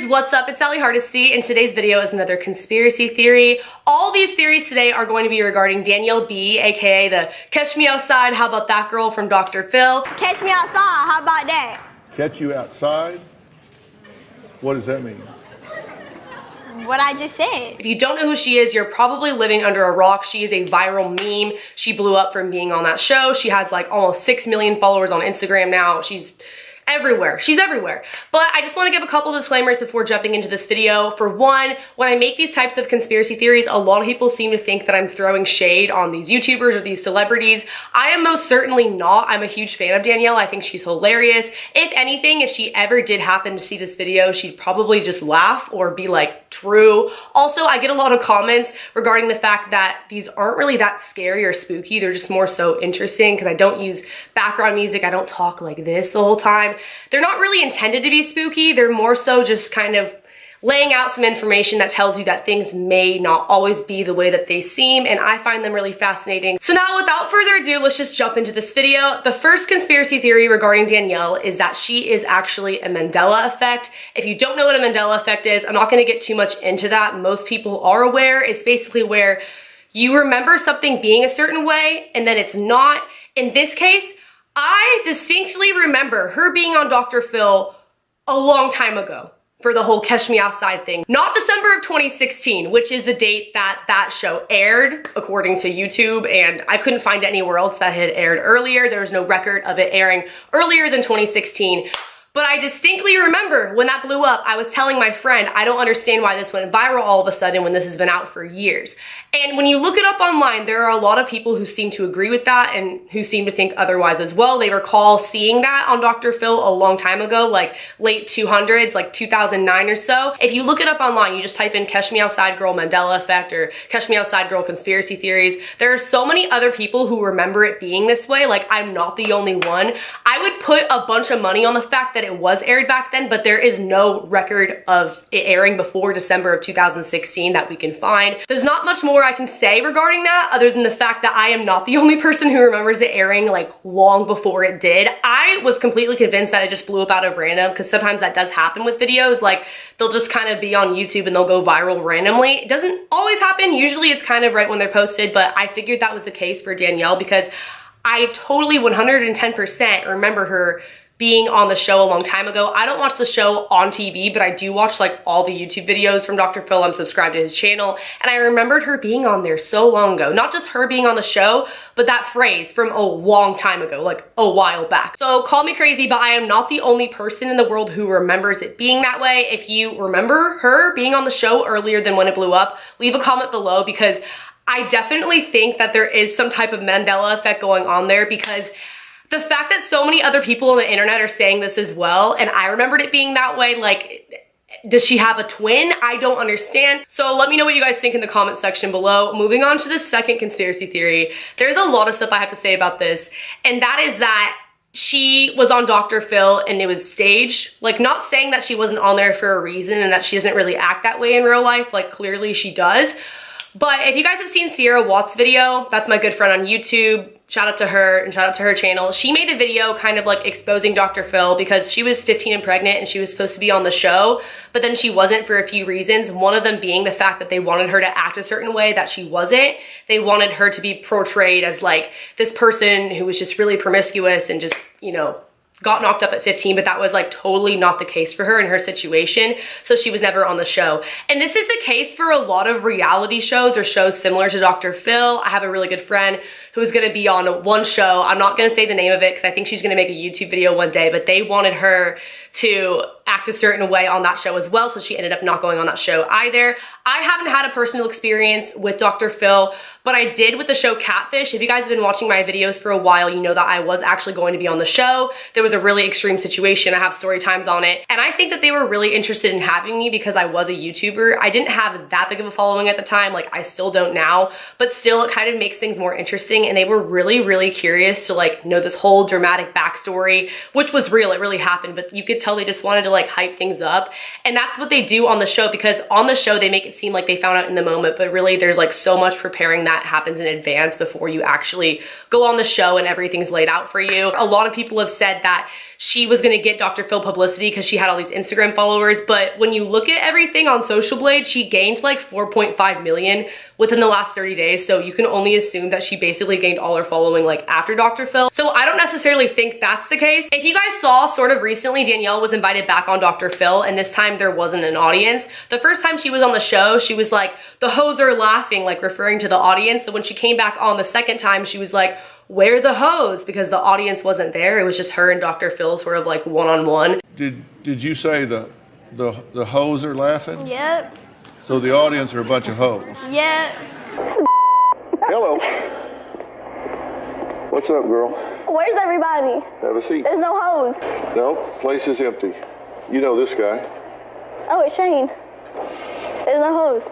what's up? It's Hardesty, and today's video is another conspiracy theory. All these theories today are going to be regarding Danielle B, aka the Catch Me Outside, how about that girl from Dr. Phil. Catch me outside, how about that? Catch you outside? What does that mean? What I just said. If you don't know who she is, you're probably living under a rock. She is a viral meme. She blew up from being on that show. She has like almost 6 million followers on Instagram now. She's everywhere. She's everywhere. But I just want to give a couple disclaimers before jumping into this video. For one, when I make these types of conspiracy theories, a lot of people seem to think that I'm throwing shade on these YouTubers or these celebrities. I am most certainly not. I'm a huge fan of Danielle. I think she's hilarious. If anything, if she ever did happen to see this video, she'd probably just laugh or be like, true. Also, I get a lot of comments regarding the fact that these aren't really that scary or spooky. They're just more so interesting because I don't use background music. I don't talk like this the whole time. They're not really intended to be spooky. They're more so just kind of laying out some information that tells you that things may not always be the way that they seem, and I find them really fascinating. So now, without further ado, let's just jump into this video. The first conspiracy theory regarding Danielle is that she is actually a Mandela effect. If you don't know what a Mandela effect is, I'm not going to get too much into that. Most people are aware. It's basically where you remember something being a certain way, and then it's not. In this case, I distinctly remember her being on Dr. Phil a long time ago for the whole Catch Me Outside thing. Not December of 2016, which is the date that that show aired, according to YouTube, and I couldn't find anywhere else that had aired earlier. There was no record of it airing earlier than 2016. But I distinctly remember when that blew up, I was telling my friend, I don't understand why this went viral all of a sudden when this has been out for years. And when you look it up online, there are a lot of people who seem to agree with that and who seem to think otherwise as well. They recall seeing that on Dr. Phil a long time ago, like late 200s, like 2009 or so. If you look it up online, you just type in Catch Me Outside Girl Mandela Effect or Catch Me Outside Girl Conspiracy Theories. There are so many other people who remember it being this way. Like, I'm not the only one. I would put a bunch of money on the fact that it was aired back then, but there is no record of it airing before December of 2016 that we can find. There's not much more I can say regarding that other than the fact that I am not the only person who remembers it airing like long before it did. I was completely convinced that it just blew up out of random, because sometimes that does happen with videos. Like, they'll just kind of be on YouTube and they'll go viral randomly. It doesn't always happen. Usually it's kind of right when they're posted, but I figured that was the case for Danielle because I totally 110% remember her being on the show a long time ago. I don't watch the show on TV, but I do watch like all the YouTube videos from Dr. Phil. I'm subscribed to his channel, and I remembered her being on there so long ago. Not just her being on the show, but that phrase from a long time ago, like a while back. So call me crazy, but I am not the only person in the world who remembers it being that way. If you remember her being on the show earlier than when it blew up, leave a comment below, because I definitely think that there is some type of Mandela effect going on there, because the fact that so many other people on the internet are saying this as well, and I remembered it being that way, like, does she have a twin? I don't understand. So let me know what you guys think in the comment section below. Moving on to the second conspiracy theory, there's a lot of stuff I have to say about this, and that is that she was on Dr. Phil and it was staged. Like, not saying that she wasn't on there for a reason and that she doesn't really act that way in real life, like clearly she does. But if you guys have seen Sierra Watts' video, that's my good friend on YouTube, shout out to her and shout out to her channel. She made a video kind of like exposing Dr. Phil because she was 15 and pregnant and she was supposed to be on the show, but then she wasn't for a few reasons. One of them being the fact that they wanted her to act a certain way that she wasn't. They wanted her to be portrayed as like this person who was just really promiscuous and just, you know, got knocked up at 15, but that was like totally not the case for her in her situation. So she was never on the show. And this is the case for a lot of reality shows or shows similar to Dr. Phil. I have a really good friend who is gonna be on one show. I'm not gonna say the name of it because I think she's gonna make a YouTube video one day, but they wanted her to act a certain way on that show as well, so she ended up not going on that show either. I haven't had a personal experience with Dr. Phil, but I did with the show Catfish. If you guys have been watching my videos for a while, you know that I was actually going to be on the show. There was a really extreme situation. I have story times on it, and I think that they were really interested in having me because I was a YouTuber. I didn't have that big of a following at the time, like I still don't now, but still it kind of makes things more interesting, and they were really, really curious to like know this whole dramatic backstory, which was real, it really happened, but you could tell they just wanted to like hype things up. And that's what they do on the show, because on the show they make it seem like they found out in the moment, but really there's like so much preparing that that happens in advance before you actually go on the show and everything's laid out for you. A lot of people have said that she was gonna get Dr. Phil publicity because she had all these Instagram followers, but when you look at everything on Social Blade, she gained like 4.5 million within the last 30 days, so you can only assume that she basically gained all her following like after Dr. Phil. So I don't necessarily think that's the case. If you guys saw sort of recently, Danielle was invited back on Dr. Phil, and this time there wasn't an audience. The first time she was on the show, she was like, the hoes are laughing, like referring to the audience. So when she came back on the second time, she was like, where are the hoes? Because the audience wasn't there. It was just her and Dr. Phil sort of like one-on-one. Did you say the hoes are laughing? Yep. So the audience are a bunch of hoes. Yep. Hello. What's up, girl? Where's everybody? Have a seat. There's no hoes. No, place is empty. You know this guy. Oh, it's Shane. There's no hoes.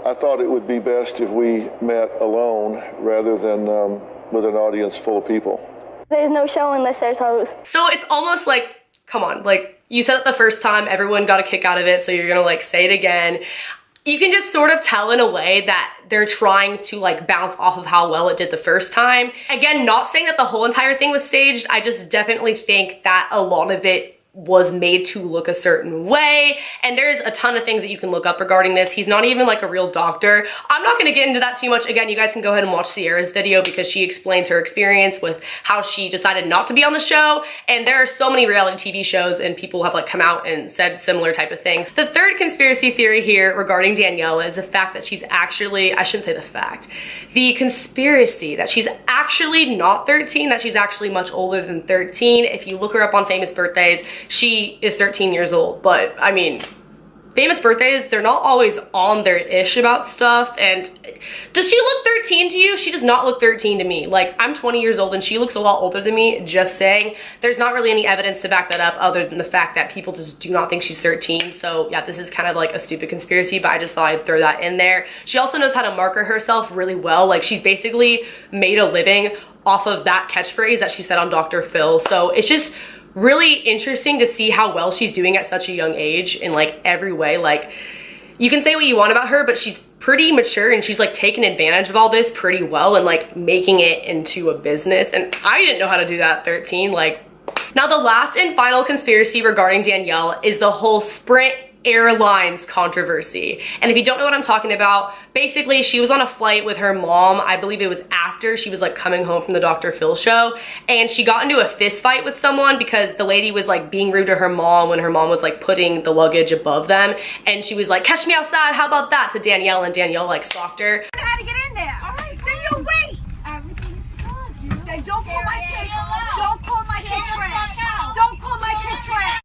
I thought it would be best if we met alone rather than with an audience full of people. There's no show unless there's hoes. So it's almost like, come on, like you said it the first time, everyone got a kick out of it, so you're gonna like say it again. You can just sort of tell in a way that they're trying to like bounce off of how well it did the first time. Again, not saying that the whole entire thing was staged, I just definitely think that a lot of it was made to look a certain way, and there's a ton of things that you can look up regarding this. He's not even like a real doctor. I'm not gonna get into that too much. Again, you guys can go ahead and watch Sierra's video because she explains her experience with how she decided not to be on the show, and there are so many reality TV shows and people have like come out and said similar type of things. The third conspiracy theory here regarding Danielle is the fact that she's actually, I shouldn't say the fact, the conspiracy that she's actually not 13, that she's actually much older than 13. If you look her up on famous birthdays, she is 13 years old, but I mean, famous birthdays, they're not always on their ish about stuff. And does she look 13 to you? She does not look 13 to me. Like, I'm 20 years old and she looks a lot older than me, just saying. There's not really any evidence to back that up other than the fact that people just do not think she's 13. So yeah, this is kind of like a stupid conspiracy, but I just thought I'd throw that in there. She also knows how to market herself really well. Like, she's basically made a living off of that catchphrase that she said on Dr. Phil. So it's just really interesting to see how well she's doing at such a young age in like every way. Like, you can say what you want about her, but she's pretty mature and she's like taking advantage of all this pretty well and like making it into a business. And I didn't know how to do that at 13. Like, now the last and final conspiracy regarding Danielle is the whole Sprint Airlines controversy. And if you don't know what I'm talking about, basically she was on a flight with her mom. I believe it was after she was like coming home from the Dr. Phil show, and she got into a fist fight with someone because the lady was like being rude to her mom when her mom was like putting the luggage above them, and she was like, catch me outside, how about that, to Danielle, and Danielle like stalked her. I gotta get in there. All right, then you wait. Everything's good, dude. Then don't call my kid. Don't call my kid trash. Don't call my kid trash.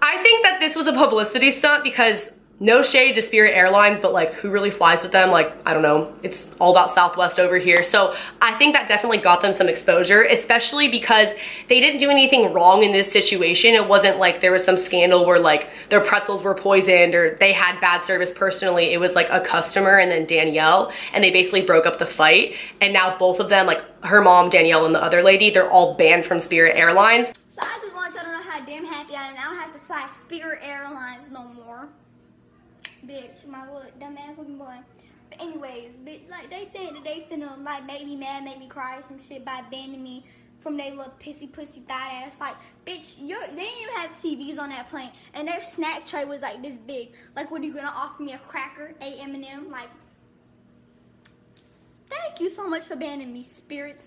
I think that this was a publicity stunt because no shade to Spirit Airlines, but like, who really flies with them? Like, I don't know, it's all about Southwest over here. So I think that definitely got them some exposure, especially because they didn't do anything wrong in this situation. It wasn't like there was some scandal where like their pretzels were poisoned or they had bad service personally. It was like a customer and then Danielle, and they basically broke up the fight. And now both of them, like her mom, Danielle, and the other lady, they're all banned from Spirit Airlines. So I just want y'all to know how damn happy I am. I don't have to fly Spirit Airlines no more. Bitch, my little dumbass looking boy. But anyways, bitch, like they think that they finna like make me mad, make me cry some shit by banning me from their little pissy pussy thigh ass. Like, bitch, they didn't even have TVs on that plane, and their snack tray was like this big. Like, what are you gonna offer me, a cracker, a M&M? Like, thank you so much for banning me, Sprint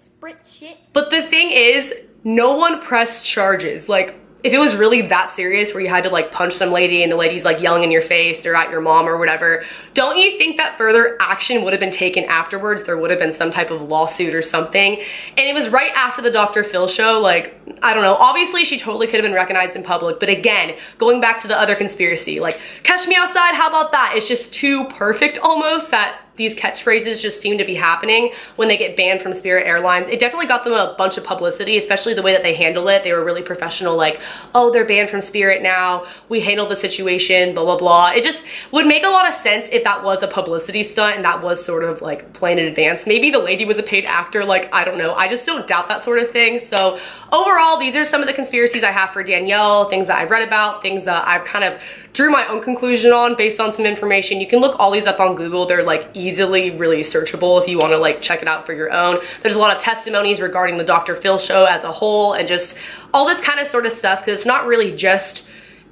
shit. But the thing is, no one pressed charges. Like, if it was really that serious where you had to like punch some lady and the lady's like yelling in your face or at your mom or whatever, don't you think that further action would have been taken afterwards? There would have been some type of lawsuit or something. And it was right after the Dr. Phil show. Like, I don't know, obviously she totally could have been recognized in public, but again, going back to the other conspiracy, like, catch me outside, how about that? It's just too perfect almost that these catchphrases just seem to be happening when they get banned from Spirit Airlines. It definitely got them a bunch of publicity, especially the way that they handled it. They were really professional, like, oh, they're banned from Spirit now, we handled the situation, blah, blah, blah. It just would make a lot of sense if that was a publicity stunt and that was sort of like planned in advance. Maybe the lady was a paid actor, like, I don't know. I just don't doubt that sort of thing. So overall, these are some of the conspiracies I have for Danielle, things that I've read about, things that I've kind of drew my own conclusion on based on some information. You can look all these up on Google. They're like easily really searchable if you want to like check it out for your own. There's a lot of testimonies regarding the Dr. Phil show as a whole and just all this kind of sort of stuff, because it's not really just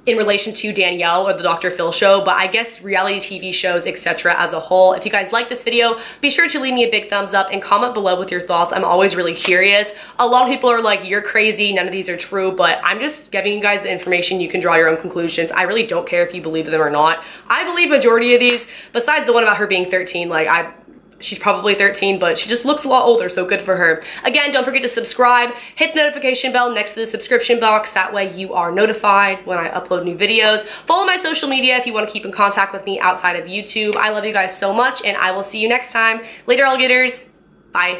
in relation to Danielle or the Dr. Phil show, but I guess reality TV shows, etc. as a whole. If you guys like this video, be sure to leave me a big thumbs up and comment below with your thoughts. I'm always really curious. A lot of people are like, you're crazy, none of these are true, but I'm just giving you guys the information. You can draw your own conclusions. I really don't care if you believe them or not. I believe majority of these, besides the one about her being 13, like she's probably 13, but she just looks a lot older, so good for her. Again, don't forget to subscribe, hit the notification bell next to the subscription box. That way you are notified when I upload new videos. Follow my social media if you want to keep in contact with me outside of YouTube. I love you guys so much, and I will see you next time. Later, alligators. Bye.